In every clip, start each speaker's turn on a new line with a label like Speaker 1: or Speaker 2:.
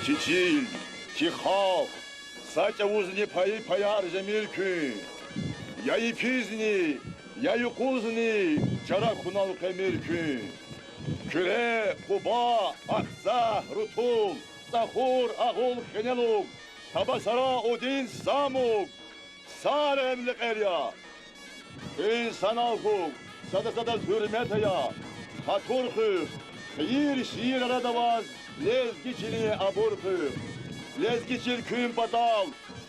Speaker 1: Çiçil, çiğhal, saça uzun payarca mülkü. Yayı pizni, yayı kuzni, çara kunal mülkü. Küre, kuba, aksa, rutul, sahur, ağul, keneluk. Tabasara, odin, samuk. Sar emlik erya. İnsan alkuk, sada hürmet ya. Haturkuk, yir şiir aradavaz. Lezgiçili aburkı, lezgiçil kün batal,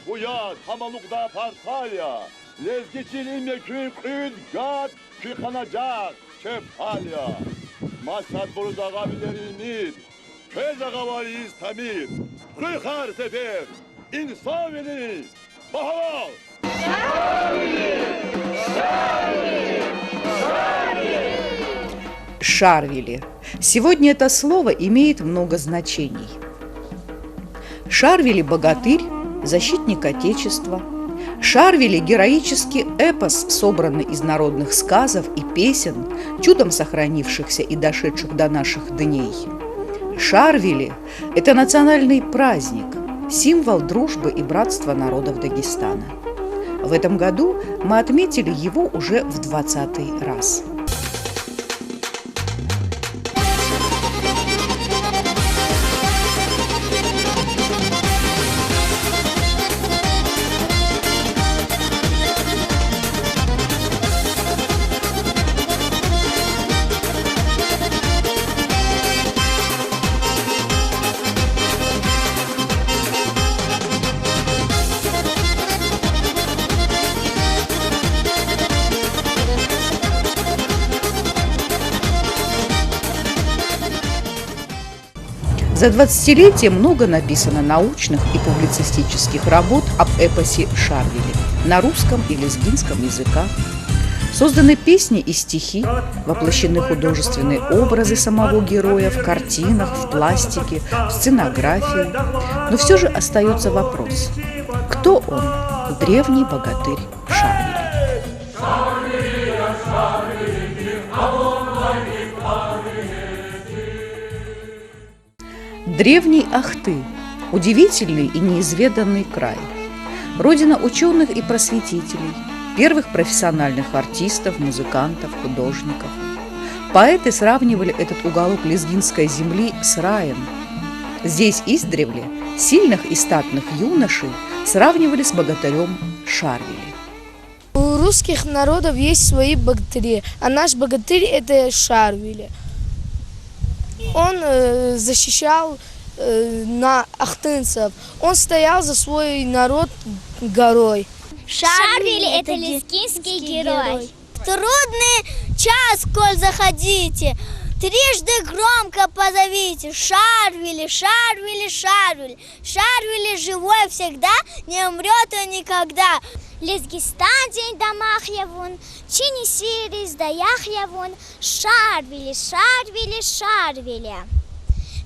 Speaker 1: uyat hamalukda partalya, lezgiçil imyekün kün gad kıkanacak kefalya. Masat buruz ağabilerimir, köz ağavaliyiz tamir, kıykar sefer, insavini, bahaval.
Speaker 2: Шарвили. Сегодня это слово имеет много значений. Шарвили – богатырь, защитник Отечества. Шарвили – героический эпос, собранный из народных сказов и песен, чудом сохранившихся и дошедших до наших дней. Шарвили – это национальный праздник, символ дружбы и братства народов Дагестана. В этом году мы отметили его уже в 20-й раз. За 20-летие много написано научных и публицистических работ об эпосе Шарвили на русском и лезгинском языках. Созданы песни и стихи, воплощены художественные образы самого героя в картинах, в пластике, в сценографии. Но все же остается вопрос: кто он, древний богатырь Шарвили? Древний Ахты – удивительный и неизведанный край. Родина ученых и просветителей, первых профессиональных артистов, музыкантов, художников. Поэты сравнивали этот уголок лезгинской земли с раем. Здесь издревле сильных и статных юношей сравнивали с богатырем Шарвили.
Speaker 3: У русских народов есть свои богатыри, а наш богатырь – это Шарвили. Он защищал на ахтынцев, он стоял за свой народ горой.
Speaker 4: Шарвили – это лезгинский герой. В трудный час, коль заходите, трижды громко позовите: Шарвили, Шарвили, Шарвили. Шарвили живой всегда, не умрет он никогда. Лезгистан день домах явун, чини сирис даях явун, Шарвили, Шарвили, Шарвили.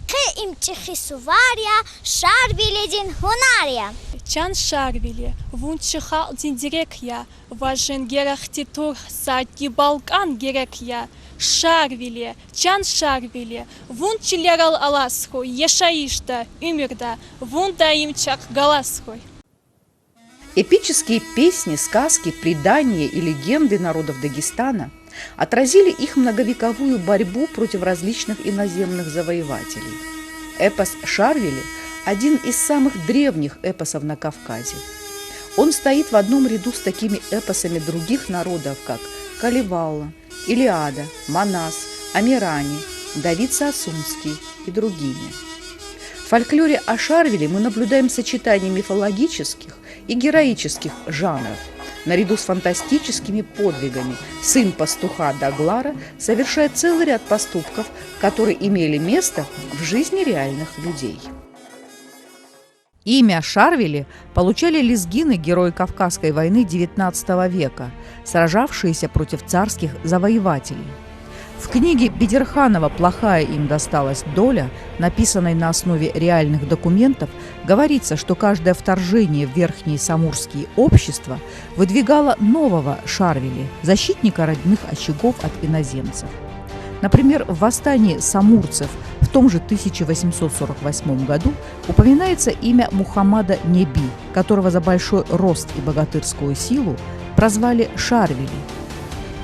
Speaker 4: К им чихисувария, Шарвили дин хунария.
Speaker 5: Чан Шарвили, вун чихал дин дирекя, важен герахтитур саки Балкан герекя. Шарвили, Чан Шарвили, вун чилерал аласху, ешаишта, умерда, вун даим чак галасхуй.
Speaker 2: Эпические песни, сказки, предания и легенды народов Дагестана отразили их многовековую борьбу против различных иноземных завоевателей. Эпос Шарвили – один из самых древних эпосов на Кавказе. Он стоит в одном ряду с такими эпосами других народов, как Калевалла, Илиада, Манас, Амирани, Давид Сасунский и другими. В фольклоре о Шарвили мы наблюдаем сочетание мифологических и героических жанров. Наряду с фантастическими подвигами сын пастуха Даглара совершает целый ряд поступков, которые имели место в жизни реальных людей. Имя Шарвили получали лезгины, герои Кавказской войны XIX века, сражавшиеся против царских завоевателей. В книге Бедерханова «Плохая им досталась доля», написанной на основе реальных документов, говорится, что каждое вторжение в верхние самурские общества выдвигало нового Шарвили, защитника родных очагов от иноземцев. Например, в восстании самурцев в том же 1848 году упоминается имя Мухаммада Неби, которого за большой рост и богатырскую силу прозвали Шарвили.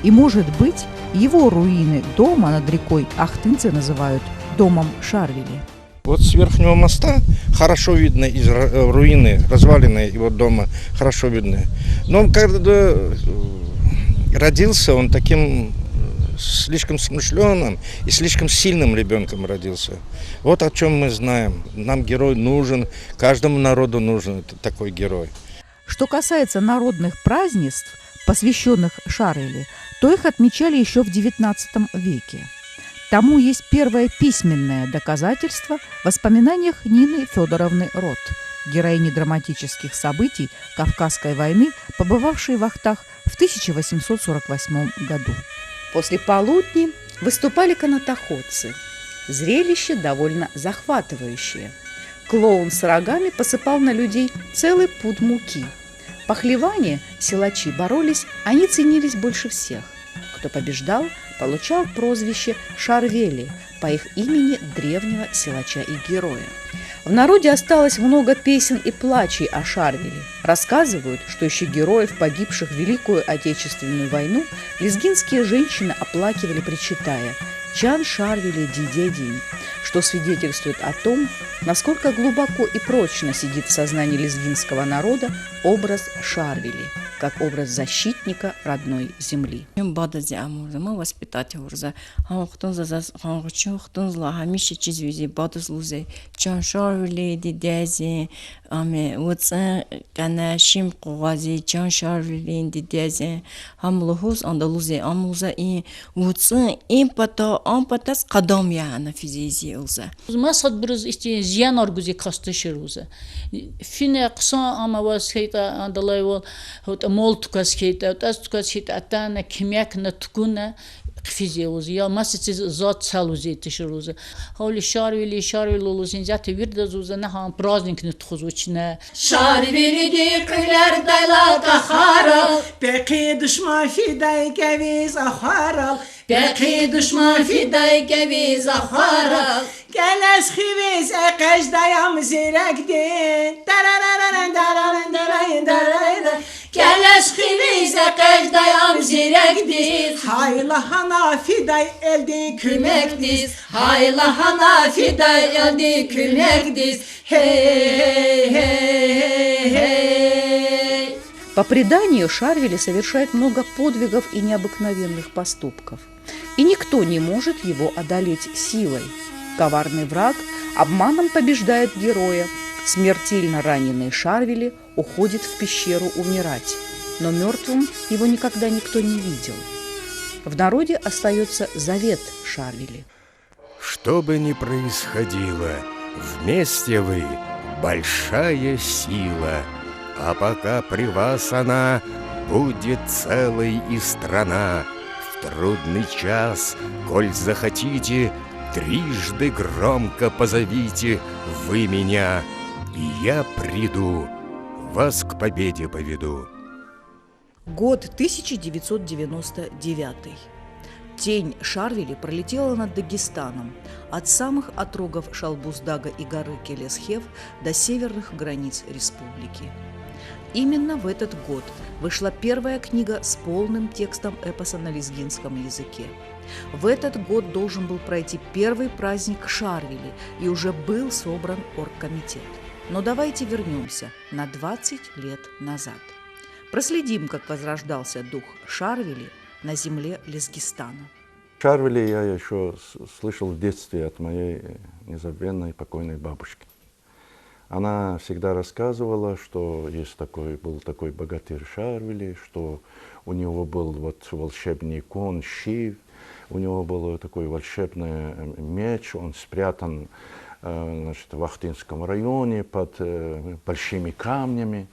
Speaker 2: И, может быть, его руины дома над рекой Ахтынцы называют домом Шарвили.
Speaker 6: Вот с верхнего моста хорошо видно из руины, развалины его дома, хорошо видно. Но когда родился, он таким слишком смышленым и слишком сильным ребенком родился. Вот о чем мы знаем. Нам герой нужен, каждому народу нужен такой герой.
Speaker 2: Что касается народных празднеств, посвященных Шарвили, то их отмечали еще в XIX веке. Тому есть первое письменное доказательство в воспоминаниях Нины Федоровны Рот, героини драматических событий Кавказской войны, побывавшей в Ахтах в 1848 году. После полудни выступали канатоходцы. Зрелище довольно захватывающее. Клоун с рогами посыпал на людей целый пуд муки. Пахлеване силачи боролись, они ценились больше всех. Кто побеждал, получал прозвище Шарвели по их имени древнего силача и героя. В народе осталось много песен и плачей о Шарвели. Рассказывают, что еще героев, погибших в Великую Отечественную войну, лезгинские женщины оплакивали, причитая «Чан Шарвели дидедин», что свидетельствует о том, насколько глубоко и прочно сидит в сознании лезгинского народа образ Шарвели, как образ защитника родной земли.
Speaker 7: Масад брыз исти зиян аргузи кастышыр уза. Фине қсан амавас хейта андалай вол хот мол тукас хейта, тас тукас хейта атана кимяк на tukuna физе уз. Я масиц зат салузи тышыр уза. Хаули Шарвили улузин заты вирдаз уза на хам праздник не тхузучна.
Speaker 8: Шарвили дикler dayla taharal, peki düşman fiday geviz aharal. Peki düşman fiday geviz aharal. Geles xiviz eqej dayam zirekdin. Darararan dararan dararan dararan. Geles xiviz eqej dayam zirekdin. Haylahana fiday eldi külmekdiz. Haylahana fiday eldi külmekdiz. Hey hey hey.
Speaker 2: По преданию, Шарвели совершает много подвигов и необыкновенных поступков. И никто не может его одолеть силой. Коварный враг обманом побеждает героя. Смертельно раненый Шарвели уходит в пещеру умирать. Но мертвым его никогда никто не видел. В народе остается завет Шарвели.
Speaker 9: Что бы ни происходило, вместе вы большая сила. А пока при вас она, будет целой и страна. В трудный час, коль захотите, трижды громко позовите вы меня, и я приду, вас к победе поведу.
Speaker 2: Год 1999. Тень Шарвели пролетела над Дагестаном, от самых отрогов Шалбуздага и горы Келесхев до северных границ республики. Именно в этот год вышла первая книга с полным текстом эпоса на лезгинском языке. В этот год должен был пройти первый праздник Шарвели, и уже был собран оргкомитет. Но давайте вернемся на 20 лет назад. Проследим, как возрождался дух Шарвели на земле Лезгистана.
Speaker 10: Шарвели я еще слышал в детстве от моей незабвенной покойной бабушки. Она всегда рассказывала, что был такой богатырь Шарвели, что у него был волшебный кон Шив, у него был такой волшебный меч, он спрятан в Ахтынском районе под большими камнями.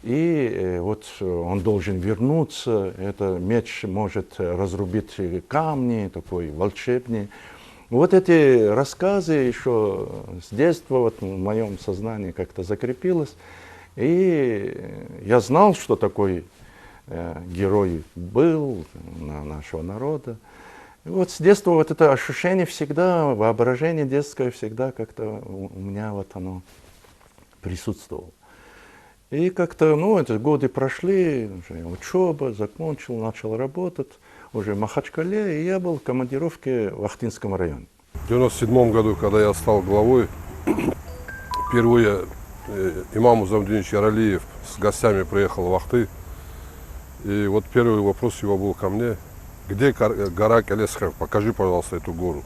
Speaker 10: И он должен вернуться, этот меч может разрубить камни, такой волшебный. Вот эти рассказы еще с детства в моем сознании как-то закрепилось. И я знал, что такой герой был нашего народа. И вот с детства вот это ощущение всегда, воображение детское всегда как-то у меня вот оно присутствовало. И как-то, ну, эти годы прошли, уже учеба, закончил, начал работать уже в Махачкале, и я был в командировке в Ахтинском районе.
Speaker 11: В 1997 году, когда я стал главой, впервые имам Узамдинович Яралиев с гостями приехал в Ахты. И вот первый вопрос его был ко мне: где гора Келесхев? Покажи, пожалуйста, эту гору.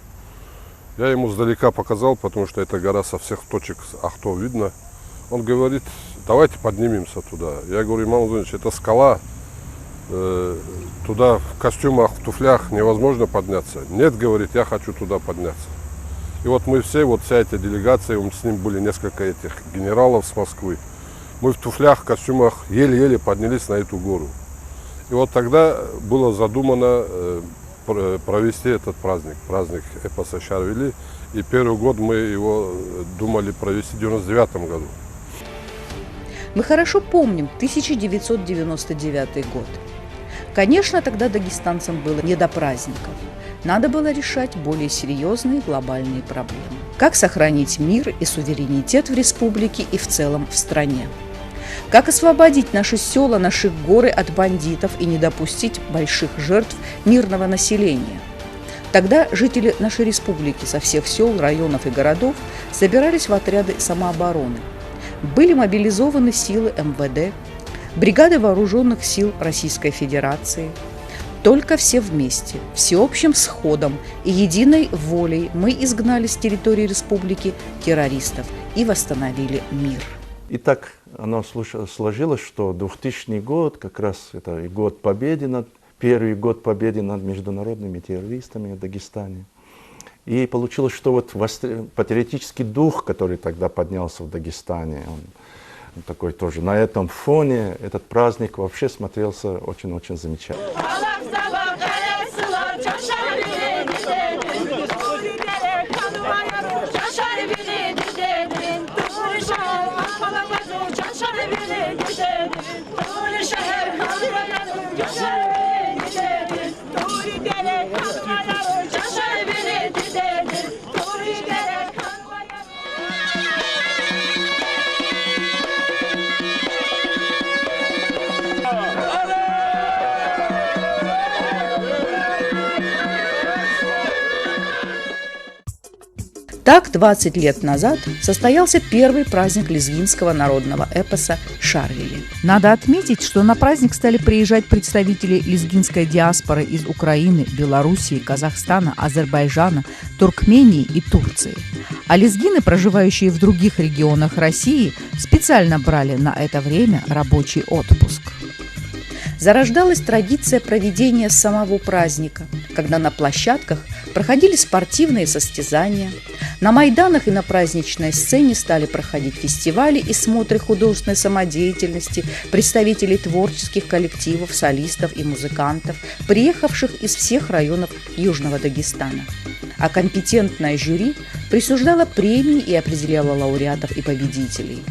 Speaker 11: Я ему сдалека показал, потому что эта гора со всех точек Ахто видно. Он говорит: давайте поднимемся туда. Я говорю: имам Узамдинович, это скала, туда в костюмах, в туфлях невозможно подняться. Нет, говорит, я хочу туда подняться. И вот мы все, вот вся эта делегация, с ним были несколько этих генералов с Москвы. Мы в туфлях, в костюмах еле-еле поднялись на эту гору. И вот тогда было задумано провести этот праздник, праздник эпоса Шарвили. И первый год мы его думали провести в 1999 году.
Speaker 2: Мы хорошо помним 1999 год. Конечно, тогда дагестанцам было не до праздников. Надо было решать более серьезные глобальные проблемы. Как сохранить мир и суверенитет в республике и в целом в стране? Как освободить наши села, наши горы от бандитов и не допустить больших жертв мирного населения? Тогда жители нашей республики со всех сел, районов и городов собирались в отряды самообороны. Были мобилизованы силы МВД, бригады вооруженных сил Российской Федерации. Только все вместе, всеобщим сходом и единой волей мы изгнали с территории республики террористов и восстановили мир.
Speaker 10: И так оно сложилось, что 2000 год, как раз это и год победы, первый год победы над международными террористами в Дагестане. И получилось, что вот патриотический дух, который тогда поднялся в Дагестане, он такой тоже на этом фоне, этот праздник вообще смотрелся очень-очень замечательно.
Speaker 2: Так, 20 лет назад состоялся первый праздник лезгинского народного эпоса «Шарвили». Надо отметить, что на праздник стали приезжать представители лезгинской диаспоры из Украины, Белоруссии, Казахстана, Азербайджана, Туркмении и Турции. А лезгины, проживающие в других регионах России, специально брали на это время рабочий отпуск. Зарождалась традиция проведения самого праздника, когда на площадках проходили спортивные состязания, на майданах и на праздничной сцене стали проходить фестивали и смотры художественной самодеятельности представителей творческих коллективов, солистов и музыкантов, приехавших из всех районов Южного Дагестана. А компетентное жюри присуждало премии и определяло лауреатов и победителей.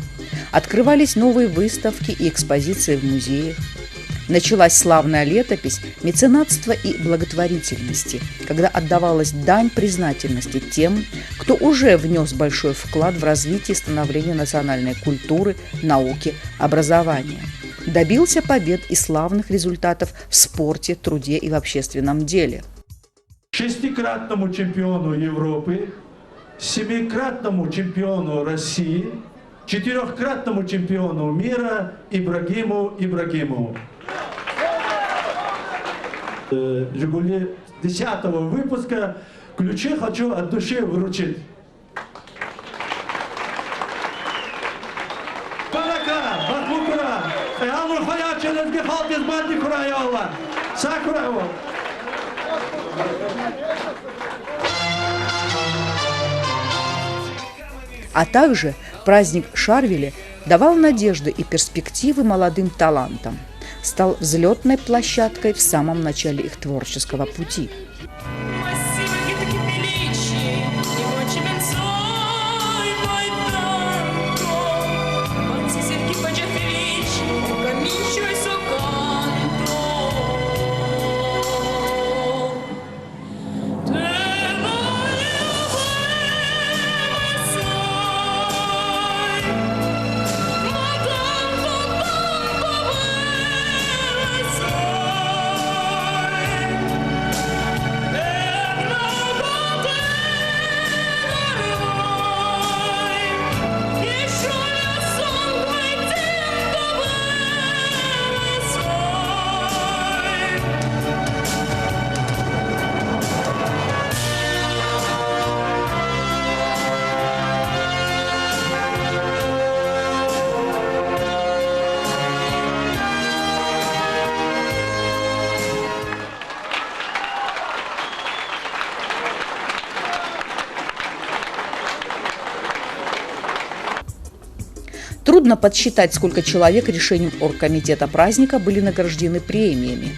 Speaker 2: Открывались новые выставки и экспозиции в музеях. Началась славная летопись меценатства и благотворительности, когда отдавалась дань признательности тем, кто уже внес большой вклад в развитие и становление национальной культуры, науки, образования. Добился побед и славных результатов в спорте, труде и в общественном деле.
Speaker 12: Шестикратному чемпиону Европы, семикратному чемпиону России, четырехкратному чемпиону мира Ибрагиму Ибрагимову. «Жигули» 10-го выпуска. Ключи хочу от души вручить. Барака, Бахмукура, Эалу Хая Челезги Халки Сбадни Курайола, Сакураева.
Speaker 2: А также праздник Шарвили давал надежды и перспективы молодым талантам, стал взлетной площадкой в самом начале их творческого пути. Трудно подсчитать, сколько человек решением оргкомитета праздника были награждены премиями.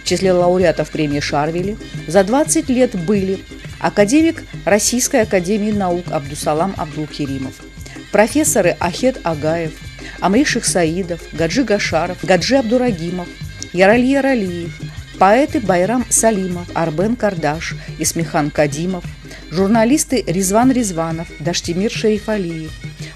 Speaker 2: В числе лауреатов премии Шарвили за 20 лет были академик Российской академии наук Абдусалам Абдулкеримов, профессоры Ахед Агаев, Амри Шихсаидов, Гаджи Гашаров, Гаджи Абдурагимов, Ярали Яралиев, поэты Байрам Салимов, Арбен Кардаш, Исмихан Кадимов, журналисты Ризван Ризванов, Даштимир Шерифалиев,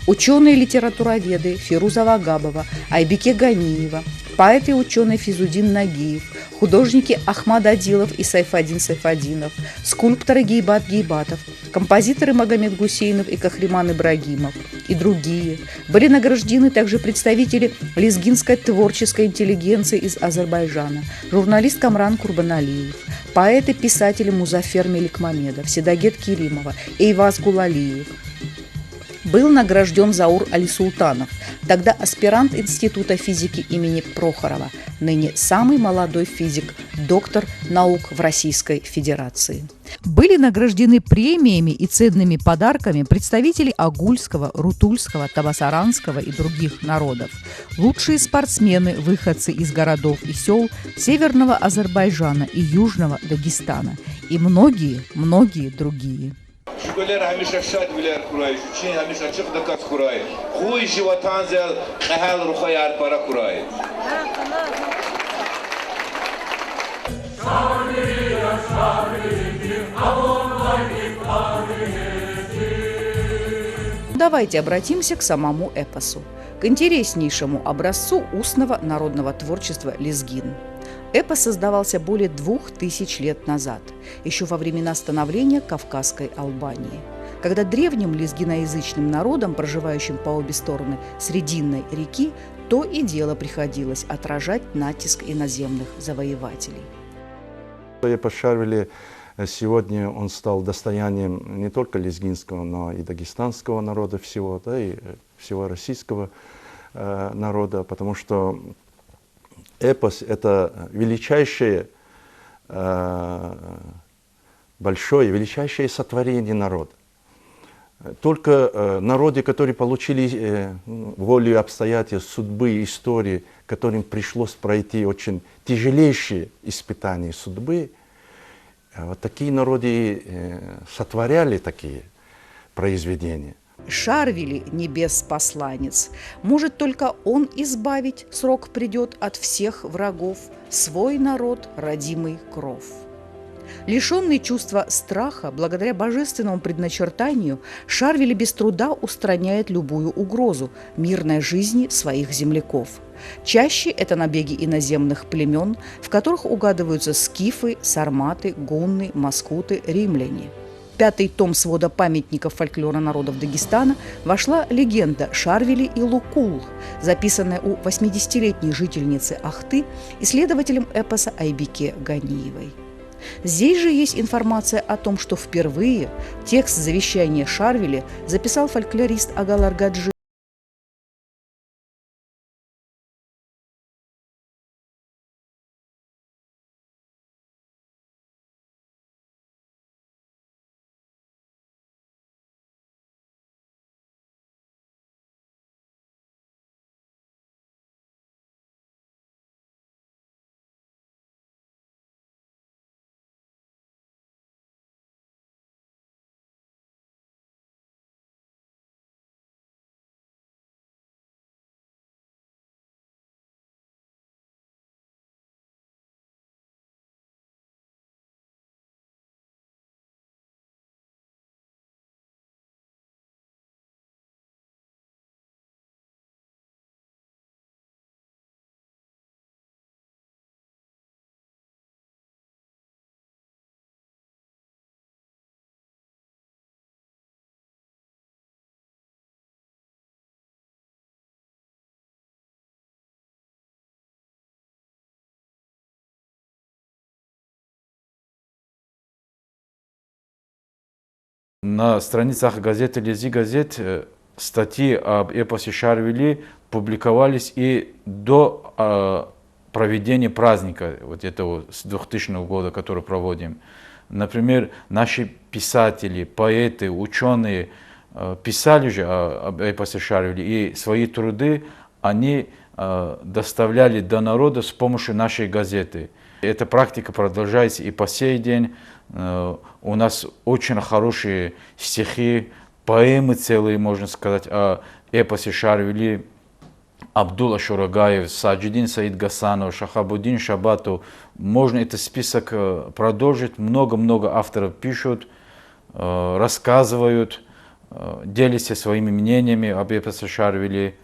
Speaker 2: ученые-литературоведы Фируза Вагабова, Айбике Ганиева, поэт и ученый Физудин Нагиев, художники Ахмад Адилов и Сайфадин Сайфадинов, скульпторы Гейбат Гейбатов, композиторы Магомед Гусейнов и Кахриман Ибрагимов и другие. Были награждены также представители лезгинской творческой интеллигенции из Азербайджана, журналист Камран Курбаналиев, поэты, писатели Музафер Меликмамедов, Седагет Керимова, Эйваз Гулалиев. Был награжден Заур Али-Султанов, тогда аспирант Института физики имени Прохорова, ныне самый молодой физик, доктор наук в Российской Федерации. Были награждены премиями и ценными подарками представители Агульского, Рутульского, Табасаранского и других народов, лучшие спортсмены, выходцы из городов и сел Северного Азербайджана и Южного Дагестана и многие другие.
Speaker 13: Şüpheler hamisha şad biler kuray, Çin hamisha çık dakat kuray. Huy jivatan zel ehal ruhayar para kuray.
Speaker 2: Давайте обратимся к самому эпосу, к интереснейшему образцу устного народного творчества лезгин. Эпос создавался более 2000 лет назад, еще во времена становления Кавказской Албании, когда древним лезгиноязычным народам, проживающим по обе стороны Срединной реки, то и дело приходилось отражать натиск иноземных завоевателей.
Speaker 10: Эпос Шарвили сегодня он стал достоянием не только лезгинского, но и дагестанского народа всего, да, и всего российского народа, потому что эпос – это величайшее, величайшее сотворение народа. Только народы, которые получили волю обстоятельств, судьбы, истории, которым пришлось пройти очень тяжелейшие испытания судьбы, вот такие народы сотворяли такие произведения.
Speaker 2: Шарвили, небес-посланец, может только он избавить, срок придет от всех врагов, свой народ, родимый кров. Лишенный чувства страха, благодаря божественному предначертанию, Шарвили без труда устраняет любую угрозу мирной жизни своих земляков. Чаще это набеги иноземных племен, в которых угадываются скифы, сарматы, гунны, маскуты, римляне. Пятый том свода памятников фольклора народов Дагестана вошла легенда Шарвили и Лукул, записанная у 80-летней жительницы Ахты, исследователем эпоса Айбике Ганиевой. Здесь же есть информация о том, что впервые текст завещания Шарвили записал фольклорист Агалар Гаджи.
Speaker 14: На страницах газеты «Лези газет» статьи об эпосе Шарвили публиковались и до проведения праздника вот этого с 2000 года, который проводим. Например, наши писатели, поэты, ученые писали же об эпосе Шарвили, и свои труды они доставляли до народа с помощью нашей газеты. Эта практика продолжается и по сей день. У нас очень хорошие стихи, поэмы целые, можно сказать, о эпосе Шарвили. Абдулла Шурагаев, Саджидин Саид Гасанов, Шахабуддин Шабатов. Можно этот список продолжить. Много-много авторов пишут, рассказывают, делятся своими мнениями об эпосе Шарвили.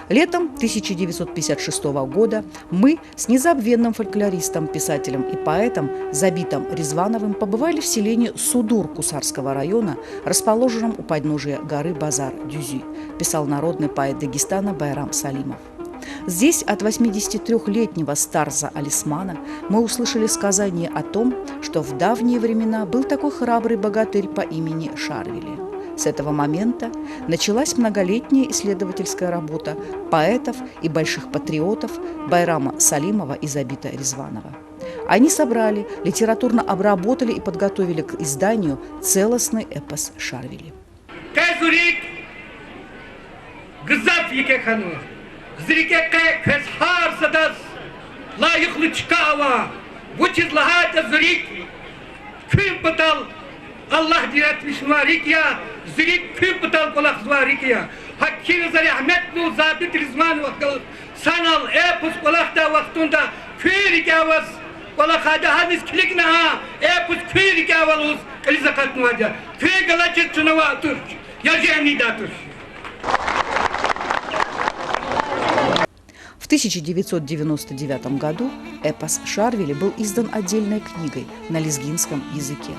Speaker 2: Летом 1956 года мы с незабвенным фольклористом, писателем и поэтом Забитом Ризвановым побывали в селении Судур Кусарского района, расположенном у подножия горы Базар-Дюзи, писал народный поэт Дагестана Байрам Салимов. Здесь от 83-летнего старца Алисмана мы услышали сказание о том, что в давние времена был такой храбрый богатырь по имени Шарвили. С этого момента началась многолетняя исследовательская работа поэтов и больших патриотов Байрама Салимова и Забита Ризванова. Они собрали, литературно обработали и подготовили к изданию целостный эпос Шарвили.
Speaker 12: Allah diret mishmarik ya, zirik küp butal kolak zvarik ya. Hakki zari Ahmet nu Zabit Rizman vakıl sanal epus kolak da vaktunda kürik avaz kolak hada hadis kilikna ha epus kürik avaluz kalizakat nuaja. Kürik galacet çunava Türk. Ya jeni da Türk.
Speaker 2: В 1999 году эпос Шарвили был издан отдельной книгой на лезгинском языке.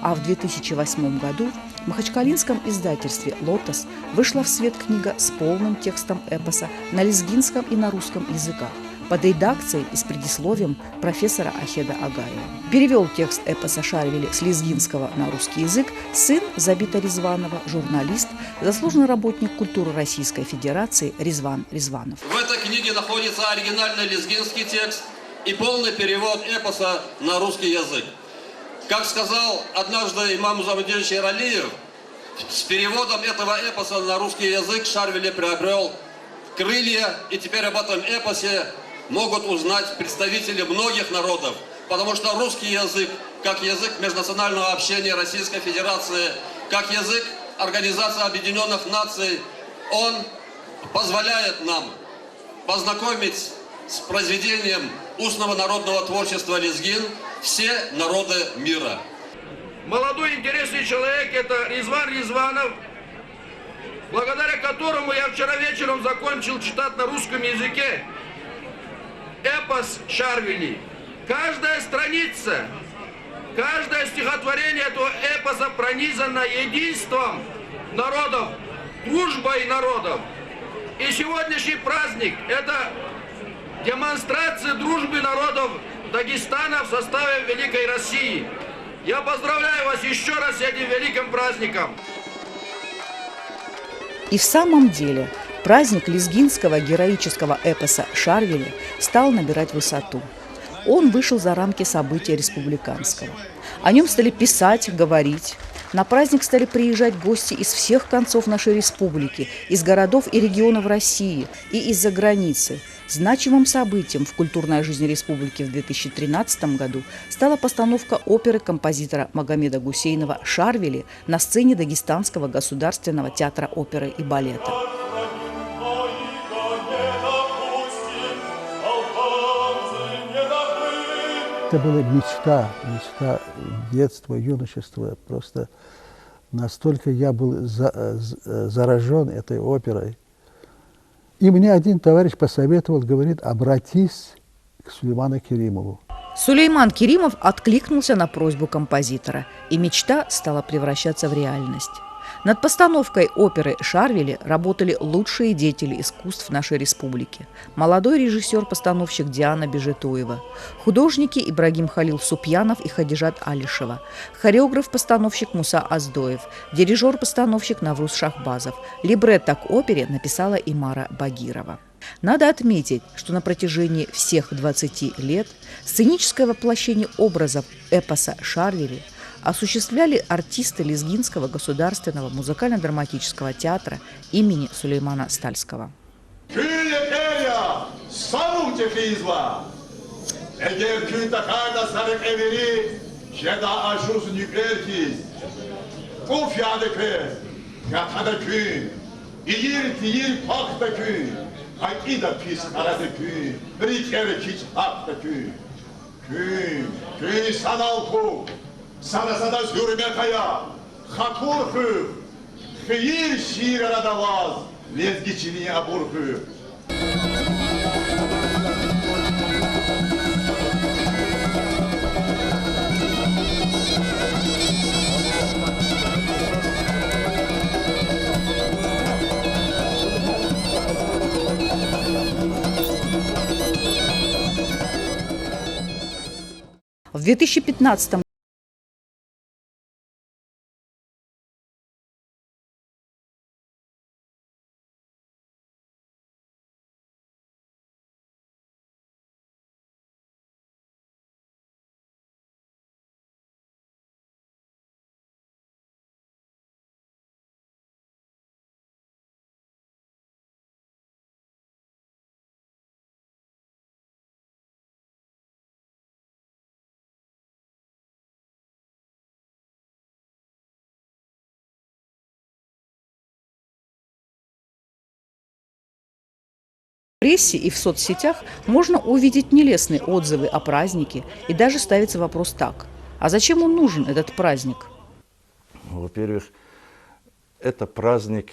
Speaker 2: А в 2008 году в махачкалинском издательстве «Лотос» вышла в свет книга с полным текстом эпоса на лезгинском и на русском языках под редакцией и с предисловием профессора Ахеда Агаева. Перевел текст эпоса Шарвили с лезгинского на русский язык сын Забита Ризванова, журналист, заслуженный работник культуры Российской Федерации Ризван Ризванов.
Speaker 15: В этой книге находится оригинальный лезгинский текст и полный перевод эпоса на русский язык. Как сказал однажды имам Музамудинович Яралиев, с переводом этого эпоса на русский язык Шарвили приобрел крылья, и теперь об этом эпосе могут узнать представители многих народов, потому что русский язык, как язык межнационального общения Российской Федерации, как язык Организации Объединенных Наций, он позволяет нам познакомить с произведением устного народного творчества лезгин все народы мира.
Speaker 12: Молодой интересный человек, это Ризван Ризванов, благодаря которому я вчера вечером закончил читать на русском языке эпос Шарвили. Каждая страница, каждое стихотворение этого эпоса пронизано единством народов, дружбой народов. И сегодняшний праздник – это демонстрация дружбы народов Дагестана в составе Великой России. Я поздравляю вас еще раз с этим великим праздником.
Speaker 2: И в самом деле праздник лезгинского героического эпоса Шарвили стал набирать высоту. Он вышел за рамки события республиканского. О нем стали писать, говорить. На праздник стали приезжать гости из всех концов нашей республики, из городов и регионов России и из-за границы. Значимым событием в культурной жизни республики в 2013 году стала постановка оперы композитора Магомеда Гусейнова «Шарвили» на сцене Дагестанского государственного театра оперы и балета.
Speaker 16: Это была мечта детства, юношества. Просто настолько я был заражен этой оперой. И мне один товарищ посоветовал, говорит, обратись к Сулейману Керимову.
Speaker 2: Сулейман Керимов откликнулся на просьбу композитора, и мечта стала превращаться в реальность. Над постановкой оперы Шарвили работали лучшие деятели искусств нашей республики. Молодой режиссер-постановщик Диана Бежетуева, художники Ибрагим Халил Супьянов и Хадижат Алишева, хореограф-постановщик Муса Аздоев, дирижер-постановщик Навруз Шахбазов. Либретто к опере написала Имара Багирова. Надо отметить, что на протяжении всех 20 лет сценическое воплощение образов эпоса Шарвили осуществляли артисты Лезгинского государственного музыкально-драматического театра имени Сулеймана Стальского.
Speaker 1: Sana hürmetaya, hakurhu, hayır şiir aradavaz, lezgiçiliğe aburhu.
Speaker 2: В 2015 В прессе и в соцсетях можно увидеть нелестные отзывы о празднике, и даже ставится вопрос так: а зачем он нужен, этот праздник?
Speaker 10: Во-первых, это праздник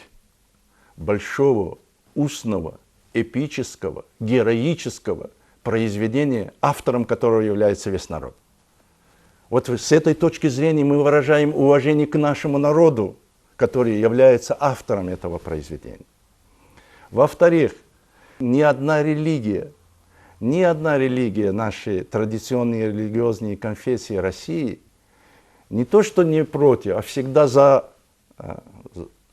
Speaker 10: большого, устного, эпического, героического произведения, автором которого является весь народ. Вот с этой точки зрения мы выражаем уважение к нашему народу, который является автором этого произведения. Во-вторых, ни одна религия нашей традиционной религиозной конфессии России не то что не против, а всегда за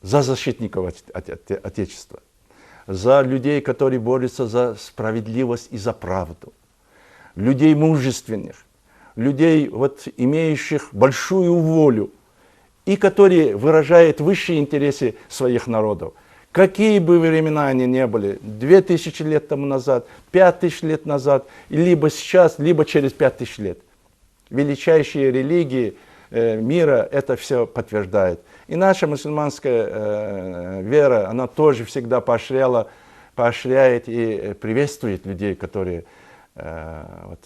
Speaker 10: защитников Отечества, за людей, которые борются за справедливость и за правду, людей мужественных, людей, имеющих большую волю и которые выражают высшие интересы своих народов. Какие бы времена они ни были, 2000 лет тому назад, 5000 лет назад, либо сейчас, либо через 5000 лет. Величайшие религии мира это все подтверждает. И наша мусульманская вера, она тоже всегда поощряет и приветствует людей, которые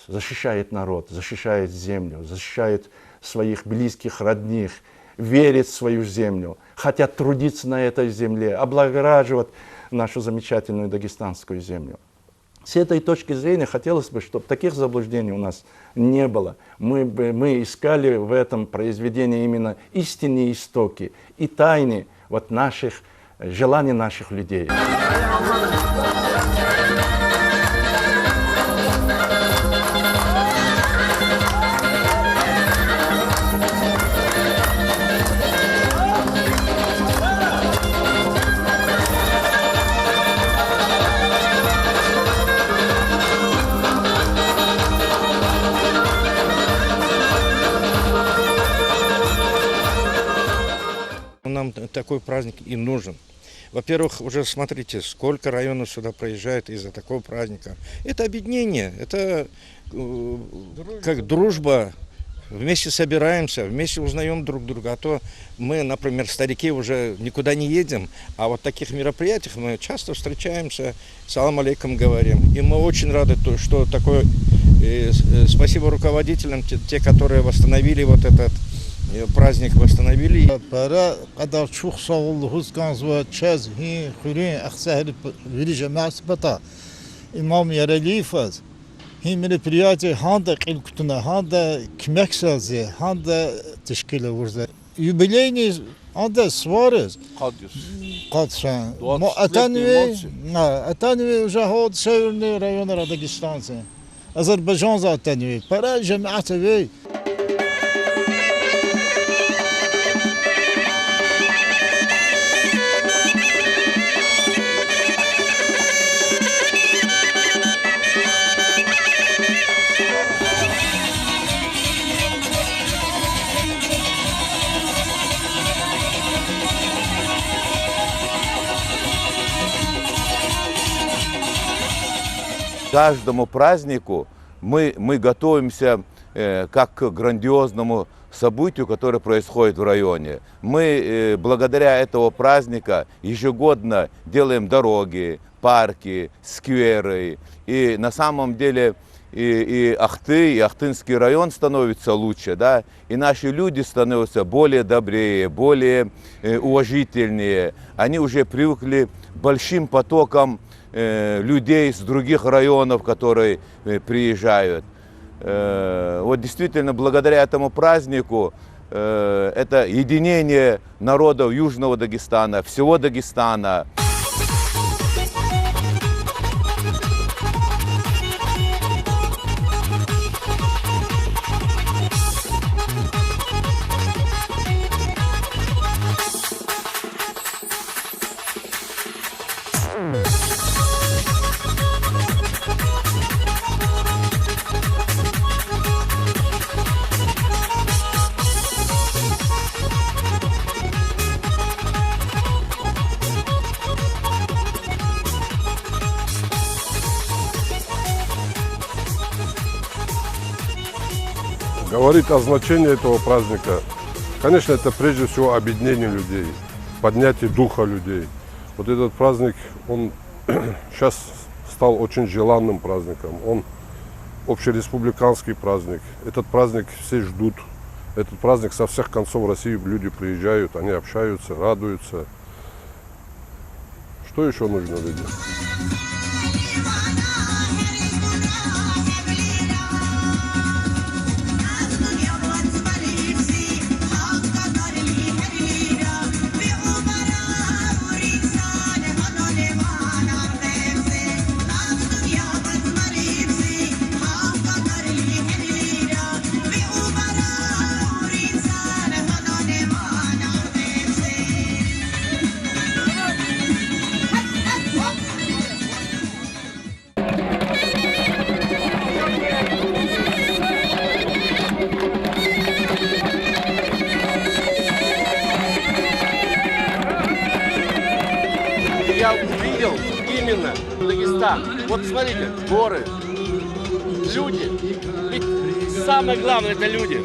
Speaker 10: защищают народ, защищают землю, защищают своих близких, родных, верят в свою землю, хотят трудиться на этой земле, облагораживать нашу замечательную дагестанскую землю. С этой точки зрения хотелось бы, чтобы таких заблуждений у нас не было. Мы искали в этом произведении именно истинные истоки и тайны наших желаний наших людей.
Speaker 6: Нам такой праздник и нужен. Во-первых, уже смотрите, сколько районов сюда проезжает из-за такого праздника. Это объединение, это как дружба. Вместе собираемся, вместе узнаем друг друга. А то мы, например, старики, уже никуда не едем, а вот в таких мероприятиях мы часто встречаемся, салам алейкум говорим. И мы очень рады, что такое. Спасибо руководителям, те, которые восстановили этот праздник, восстановили.
Speaker 17: Para kadar çok sağ olunuz kanzva çez hi xurin axsahir veri cemaat bata imam yerelifaz hi merpriyat handa qilkutuna handa kmek sazi handa teşkil vurza юбилейный handa svarız qadsan ma atanvi уже hod severni rayonlara Dagestan'sı Azerbaycan zaten para cemaat ve
Speaker 18: каждому празднику мы готовимся как к грандиозному событию, которое происходит в районе. Мы благодаря этого праздника ежегодно делаем дороги, парки, скверы. И на самом деле и Ахты, и Ахтынский район становится лучше, да, и наши люди становятся более добрее, более уважительнее. Они уже привыкли к большим потокам людей с других районов, которые приезжают. Вот действительно, благодаря этому празднику это единение народов Южного Дагестана, всего Дагестана.
Speaker 11: Говорит о значении этого праздника. Конечно, это прежде всего объединение людей, поднятие духа людей. Вот этот праздник, он сейчас стал очень желанным праздником. Он общереспубликанский праздник. Этот праздник все ждут. Этот праздник со всех концов России люди приезжают, они общаются, радуются. Что еще нужно людям?
Speaker 19: Я увидел именно Дагестан. Вот смотрите, горы, люди. Ведь самое главное — это люди.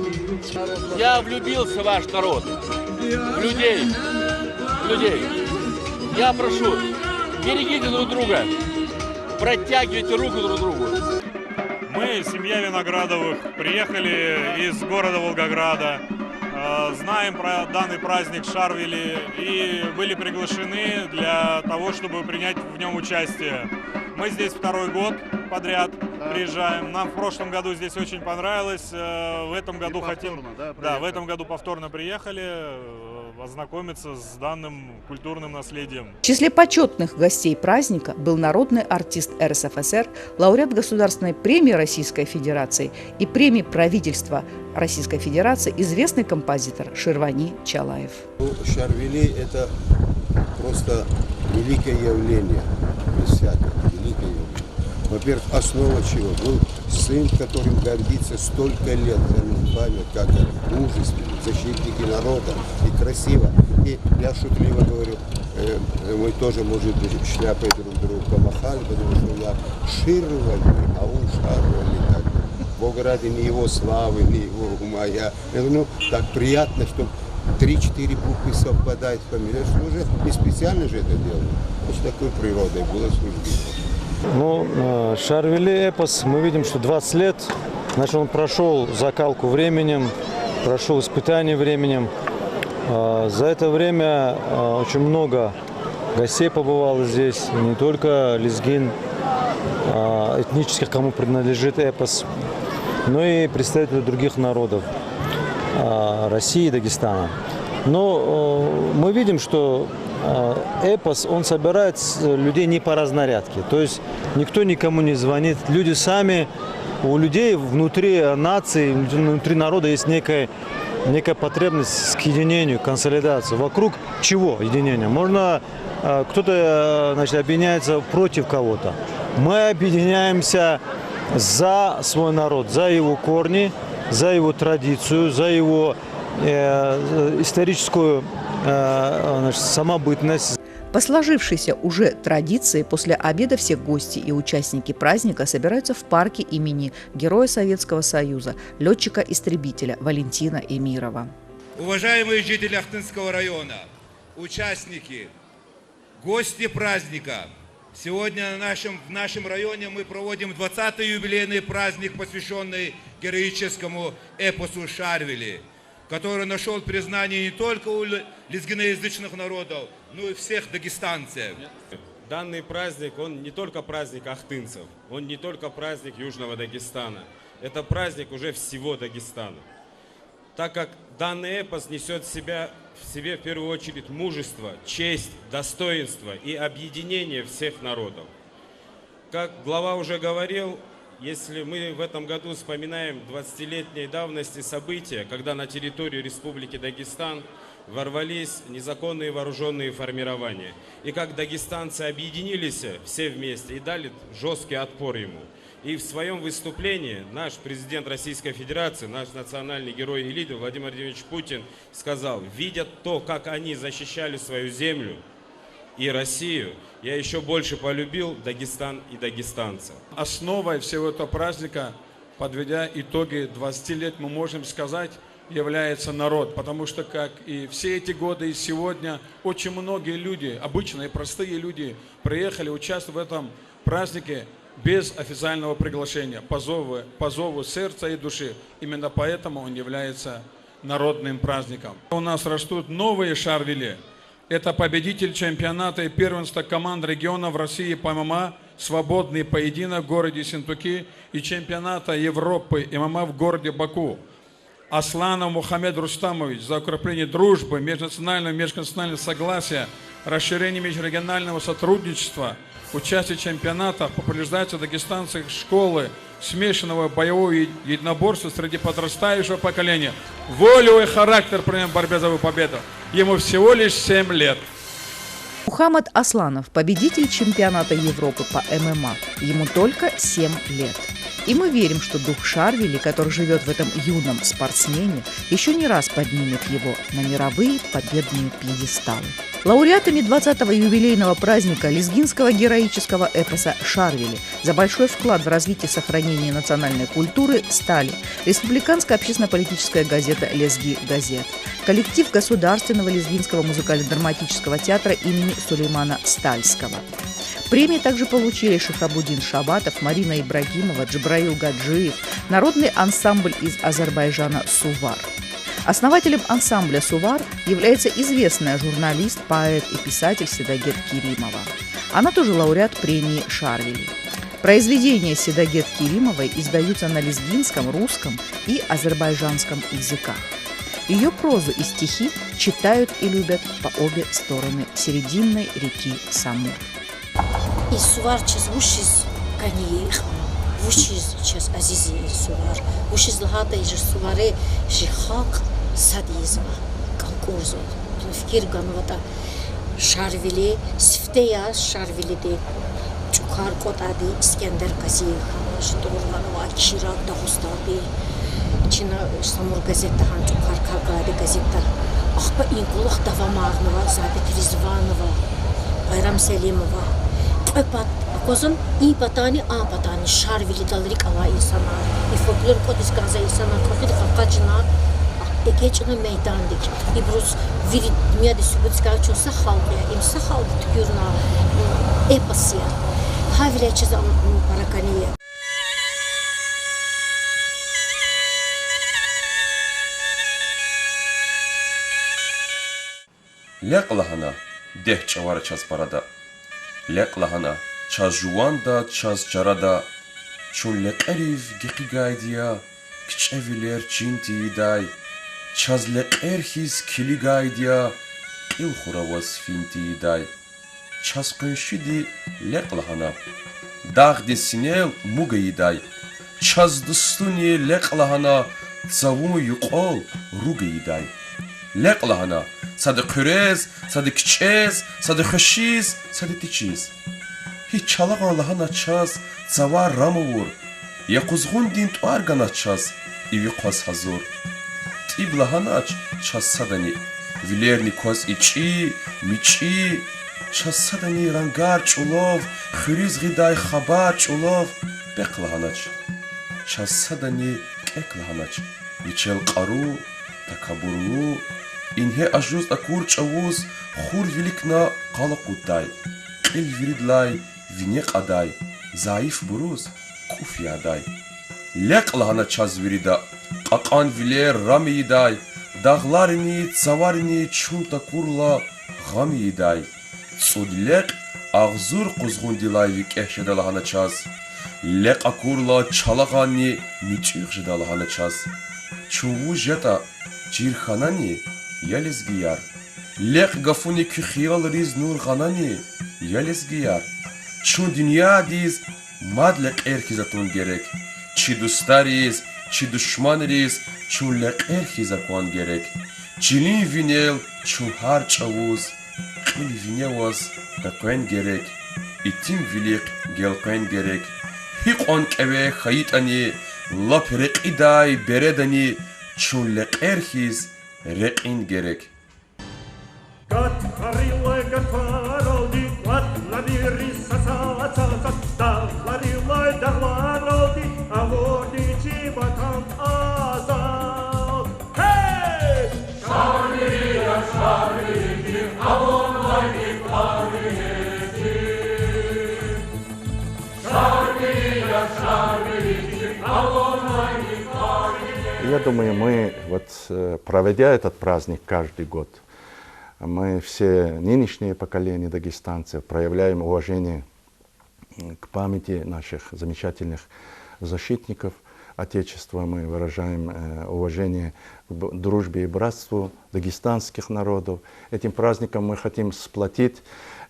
Speaker 19: Я влюбился в ваш народ, в людей, Я прошу, берегите друг друга, протягивайте руку друг другу.
Speaker 20: Мы, семья Виноградовых, приехали из города Волгограда. Знаем про данный праздник Шарвили и были приглашены для того, чтобы принять в нем участие. Мы здесь второй год подряд приезжаем. Нам в прошлом году здесь очень понравилось. В этом году в этом году повторно приехали ознакомиться с данным культурным наследием.
Speaker 2: В числе почетных гостей праздника был народный артист РСФСР, лауреат Государственной премии Российской Федерации и премии правительства Российской Федерации, известный композитор Ширвани Чалаев.
Speaker 21: Шарвили – это просто великое явление, без всякого, великое явление. Во-первых, основа чего? Был сын, которым гордится столько лет, память, как мужественно, защитники народа, и красиво. И я шутливо говорю, мы тоже, может быть, шляпой друг другу помахали, потому что я Ширвани, а он Шарвали. Так. Бог ради ни его славы, ни его ума. Я говорю, так приятно, что 3-4 буквы совпадают в фамилии. Уже не специально же это делали. С такой природой было службой.
Speaker 22: Ну, Шарвили эпос, мы видим, что 20 лет, значит, он прошел закалку временем, прошел испытание временем. За это время очень много гостей побывало здесь, не только лезгин, этнических, кому принадлежит эпос, но и представители других народов России и Дагестана. Но мы видим, что эпос, он собирает людей не по разнарядке. То есть никто никому не звонит. Люди сами, у людей внутри нации, внутри народа есть некая потребность к единению, консолидации. Вокруг чего единения? Можно, кто-то, значит, объединяется против кого-то. Мы объединяемся за свой народ, за его корни, за его традицию, за его историческую, значит, самобытность.
Speaker 2: По сложившейся уже традиции, после обеда все гости и участники праздника собираются в парке имени Героя Советского Союза, летчика-истребителя Валентина Эмирова.
Speaker 3: Уважаемые жители Ахтынского района, участники, гости праздника, сегодня в нашем районе мы проводим 20-й юбилейный праздник, посвященный героическому эпосу Шарвили, который нашел признание не только у лезгиноязычных народов, но и всех дагестанцев.
Speaker 4: Данный праздник, он не только праздник ахтынцев, он не только праздник Южного Дагестана, это праздник уже всего Дагестана. Так как данный эпос несет в себе в первую очередь мужество, честь, достоинство и объединение всех народов. Как глава уже говорил, если мы в этом году вспоминаем 20-летней давности события, когда на территорию Республики Дагестан ворвались незаконные вооруженные формирования, и как дагестанцы объединились все вместе и дали жесткий отпор ему. И в своем выступлении наш президент Российской Федерации, наш национальный герой и лидер Владимир Владимирович Путин сказал: видя то, как они защищали свою землю и Россию, я еще больше полюбил Дагестан и дагестанцев.
Speaker 23: Основой всего этого праздника, подведя итоги 20 лет, мы можем сказать, является народ. Потому что, как и все эти годы, и сегодня, очень многие люди, обычные, простые люди, приехали участвовать в этом празднике без официального приглашения, по зову сердца и души. Именно поэтому он является народным праздником. У нас растут новые Шарвили. Это победитель чемпионата и первенства команд регионов России по ММА, свободный поединок в городе Синтуки и чемпионата Европы ММА в городе Баку. Асланов Мухаммед Рустамович за укрепление дружбы, межнационального и межконфессионального согласия, расширение межрегионального сотрудничества, участие в чемпионатах, популяризация дагестанцев школы, смешанного боевого единоборства среди подрастающего поколения. Волю и характер проявлен в борьбе за победу. Ему всего лишь 7 лет.
Speaker 2: Мухаммад Асланов, победитель чемпионата Европы по ММА. Ему только 7 лет. И мы верим, что дух Шарвили, который живет в этом юном спортсмене, еще не раз поднимет его на мировые победные пьедесталы. Лауреатами 20-го юбилейного праздника лезгинского героического эпоса «Шарвили» за большой вклад в развитие и сохранение национальной культуры стали Республиканская общественно-политическая газета «Лезги Газет», коллектив Государственного лезгинского музыкально-драматического театра имени Сулеймана Стальского. Премии также получили Шихабудин Шабатов, Марина Ибрагимова, Джибраил Гаджиев, народный ансамбль из Азербайджана «Сувар». Основателем ансамбля «Сувар» является известная журналист, поэт и писатель Седагет Керимова. Она тоже лауреат премии «Шарвили». Произведения Седагет Керимовой издаются на лезгинском, русском и азербайджанском языках. Ее прозу и стихи читают и любят по обе стороны Серединной реки Самур.
Speaker 24: И сувар час вушиз кани, вушиз час азизи сувар, вушиз лхата иж суваре жихак садизма конкурсу. Fikir ganvata Şarvili, Sifteya Şarvili de Çukar Kotadi, İskender Kaziyev, Ştorvanova, Kira Dağustadi, Çina Samur Gazeta, Çukar Kavgadi Gazeta, Ahba İnkulak Davamağnova, Zabit Rizvanova, Bayram Selimova, Öpat, Kozun İyi Patani, A Patani, Şarvili Dalrik Ava insana, İfolklor Kodis Gaza insana, Kofid Kakacına, Geçen meydandik. İbruz viri dünyada sübutska çok sahaldı. İm sahaldı tükürna epasiya. Havile çizam parakaniye.
Speaker 25: Leqlahana deh çavara çaz parada. Leqlahana çaz juanda çaz carada. Çun leqeriv geqi gaydiya. Kçeviler çinti day. Çaz leqerhiz kili gaydiya. Qil xuravaz finti day. Çaz qınşidi leqlahana. Dağdi sinel mugayi day. Çaz dustuni leqlahana. Zavumu yuqol rugayi day. Leqlahana. Sadı qürez, sadı kiçez, sadı xışiz, sadı tiçiz. Hiç çalağan lahana çaz, zavar ramuvur. Yakuzğun din tuargana çaz, ivi qas hazur. Tib lahana çaz sadani. Vilerni koz içi, miçi, часадани рангар чулов, хриз гидай хабар чулов, беклаганач. Часадани кеклаганач. Ичел қару, такабурлу, инхе ажуз акур чавуз, хур великна қалакутай. Ил виридлай, винек адай, заиф буруз, куфи адай. Леклахана час вирида, қақан виле рами идай, дағларини, цаварини, чунта курла, ғами идай. Цуд лек, ағзур қузғундилай викех жедалахана час. Лек акурла чалағани, мичух жедалахана час. Чуву жета, джирханани, ялезгияр. Лек гафуни кюхиял риз нур ғанани, ялезгияр. Чун дүния диз, мадлек эрхизатун герек. Чи дустариз, чи душманириз, чун лек эрхизакуан герек. Жилин винел, чун хар чавуз, қил виневаз, бекуен герек. Итим вилик, гелкуен герек. Хиқон кеве хаитани, лап реқидай бередани, чун лек эрхиз, реқин герек.
Speaker 5: Гат харила гатваралди, гат лавири сасацаса, да харила дарларалди, аводи чиватан азал. Хей! Шария, шарики, авонлайни парвети. Шария, шарики, авонлайни парвети.
Speaker 10: Я думаю, мы, вот, проводя этот праздник каждый год, мы все нынешние поколения дагестанцев проявляем уважение к памяти наших замечательных защитников Отечества. Мы выражаем уважение к дружбе и братству дагестанских народов. Этим праздником мы хотим сплотить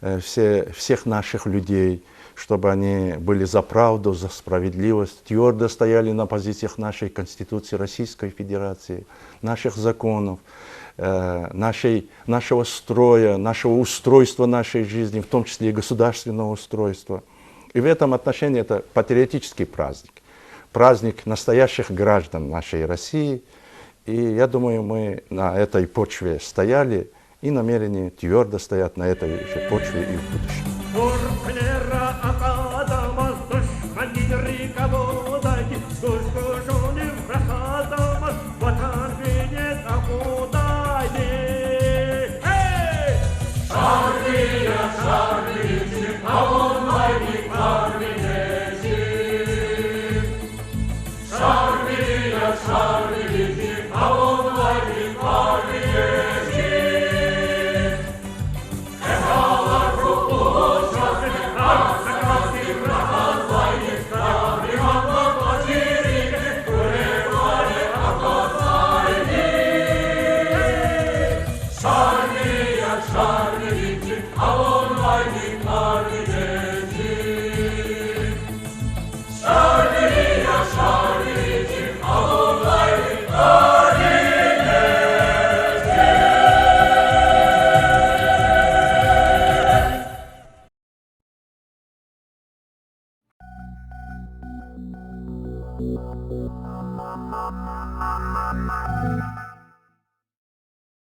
Speaker 10: всех наших людей, чтобы они были за правду, за справедливость, твердо стояли на позициях нашей Конституции Российской Федерации, наших законов, нашего строя, нашего устройства нашей жизни, в том числе и государственного устройства. И в этом отношении это патриотический праздник, праздник настоящих граждан нашей России. И я думаю, мы на этой почве стояли и намерения твердо стоят на этой же почве и в будущем.
Speaker 5: Thank you.